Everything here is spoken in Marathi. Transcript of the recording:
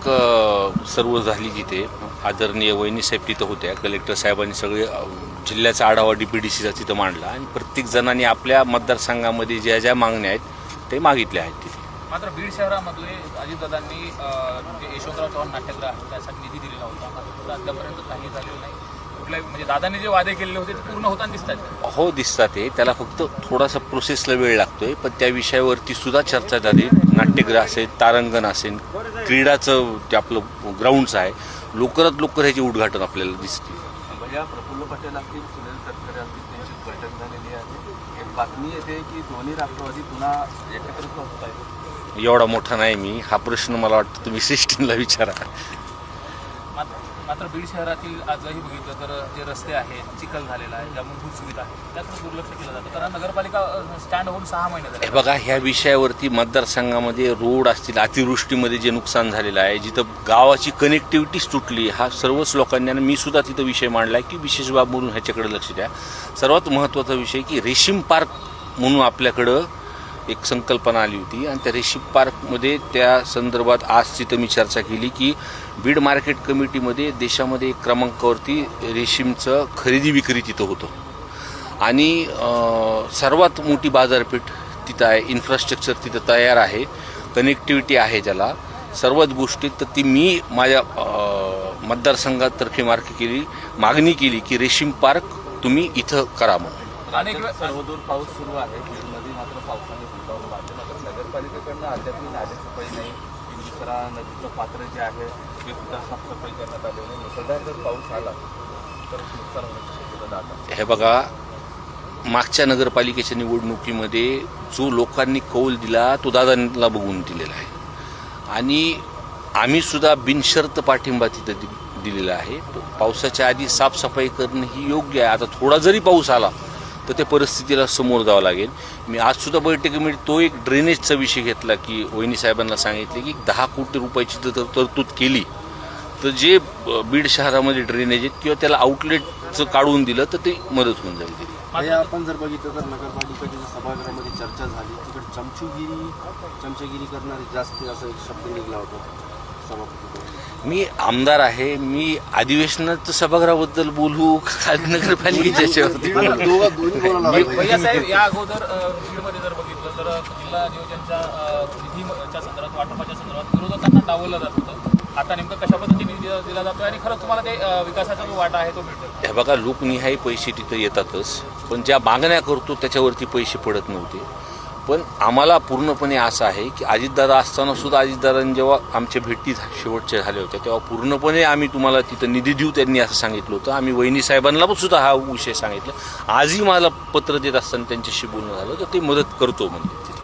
सर्व झाली जिथे आदरणीय वहिनी साहेब तिथं होत्या, कलेक्टर साहेबांनी सगळे जिल्ह्याचा आढावा DPDCचा तिथं मांडला आणि प्रत्येक जणांनी आपल्या मतदारसंघामध्ये ज्या ज्या मागण्या आहेत ते मागितल्या आहेत तिथे. मात्र बीड शहरामधले अजितदादांनी जे यशवंतराव चव्हाण नाट्यगृह आहे त्यासाठी निधी दिलेला होता, मात्र अद्यापर्यंत काही झालेलं नाही. कुठल्या म्हणजे दादांनी जे वादे केलेले होते ते पूर्ण होताना दिसतात. हो दिसतात ते, त्याला फक्त थोडासा प्रोसेसला वेळ लागतोय, पण त्या विषयावरती सुद्धा चर्चा झाली. नाट्यगृह असेल, तारांगण असेल, क्रीडाचं ते आपलं ग्राउंडचं आहे, लवकरात लवकर ह्याची उद्घाटन आपल्याला दिसते. प्रफुल्ल पटेल असतील, सुनील तटकरे असतील, त्यांची बैठक झालेली आहे. एक बातमी येते की दोन्ही राष्ट्रवादी पुन्हा एकत्रित होत आहेत. एवढा मोठा नाही मी, हा प्रश्न मला वाटतं तुम्ही सिस्टीमला विचारा. मात्र बीड शहरातील आजही बघितलं तर जे रस्ते आहेत, चिखल झालेला आहे, ज्या मूलभूत सुविधा आहेत त्यातून दुर्लक्ष केलं जातं. कारण नगरपालिका स्टँड होऊन 6 महिने झाले. बघा, ह्या विषयावरती मतदारसंघामध्ये रोड असतील, अतिवृष्टीमध्ये जे नुकसान झालेलं आहे, जिथं गावाची कनेक्टिव्हिटीच तुटली, हा सर्वच लोकांनी, आणि मी सुद्धा तिथं विषय मांडला की विशेष बाब म्हणून ह्याच्याकडे लक्ष द्या. सर्वात महत्त्वाचा विषय की रेशीम पार्क म्हणून आपल्याकडं एक संकल्पना आली होती आणि त्या रेशीम पार्कमध्ये त्या संदर्भात आज तिथं मी चर्चा केली की बीड मार्केट कमिटीमध्ये देशामध्ये एक क्रमांकावरती रेशीमचं खरेदी विक्री तिथं होतं आणि सर्वात मोठी बाजारपेठ तिथं आहे, इन्फ्रास्ट्रक्चर तिथं तयार आहे, कनेक्टिव्हिटी आहे त्याला, सर्वच गोष्टी. तर ती मी माझ्या मतदारसंघातर्फे मागणी केली की रेशीम पार्क तुम्ही इथं करा म्हणून. अनेक सर्वदूर पाऊस सुरू आहे, बीडमध्ये मात्र पावसाने फुटावून मारले. मात्र नगरपालिकेकडनं अद्यापही नालेसफाई नाही. दुसरा नदीचं पात्र जे आहे ते सुद्धा साफसफाई करण्यात आलेली आहे. मुसळधार जर पाऊस आला तर नुकसान होण्याची शक्यता दाखवते. हे बघा, मागच्या नगरपालिकेच्या निवडणुकीमध्ये जो लोकांनी कौल दिला तो दादांना बघून दिलेला आहे आणि आम्ही सुद्धा बिनशर्त पाठिंबा तिथं दिलेला आहे. पावसाच्या आधी साफसफाई करणं ही योग्य आहे. आता थोडा जरी पाऊस आला तर त्या परिस्थितीला समोर जावं लागेल. मी आज सुद्धा बैठकीमध्ये तो एक ड्रेनेजचा विषय घेतला की वहिनी साहेबांना सांगितले की 10 कोटी रुपयाची जर तरतूद केली तर जे बीड शहरामध्ये ड्रेनेज आहेत किंवा त्याला आउटलेटचं काढून दिलं तर ते मदत होऊन जाईल. आपण जर बघितलं तर नगरपालिकेच्या सभागृहामध्ये चर्चा झाली, तिकडे चमचगिरी करणारे जास्त असा एक शब्द निघला होता सभापती. मी आमदार आहे, मी अधिवेशनाचं सभागृहाबद्दल बोलू का नगरपालिकेच्या भैया साहेब, या अगोदर बीडमध्ये जर बघितलं तर जिल्हा नियोजनच्या निधीच्या संदर्भात, वाटपाच्या संदर्भात विरोधकांना डावललं जात होतं. आता नेमकं कशा पद्धतीने निधी दिला जातोय आणि खरंच तुम्हाला ते विकासाचा जो वाटा आहे तो मिळतो? हे बघा, लोकनिहाय पैसे तिथं येतातच, पण ज्या मागण्या करतो त्याच्यावरती पैसे पडत नव्हते. पण आम्हाला पूर्णपणे असं आहे की अजितदादा असताना सुद्धा अजितदादांनी जेव्हा आमच्या भेटी शेवटच्या झाल्या होत्या तेव्हा पूर्णपणे आम्ही तुम्हाला तिथं निधी देऊ त्यांनी असं सांगितलं होतं. आम्ही वहिनी साहेबांना पण सुद्धा हा विषय सांगितला. आजही मला पत्र देत असताना त्यांच्याशी बोलणं झालं तर ते मदत करतो म्हणजे.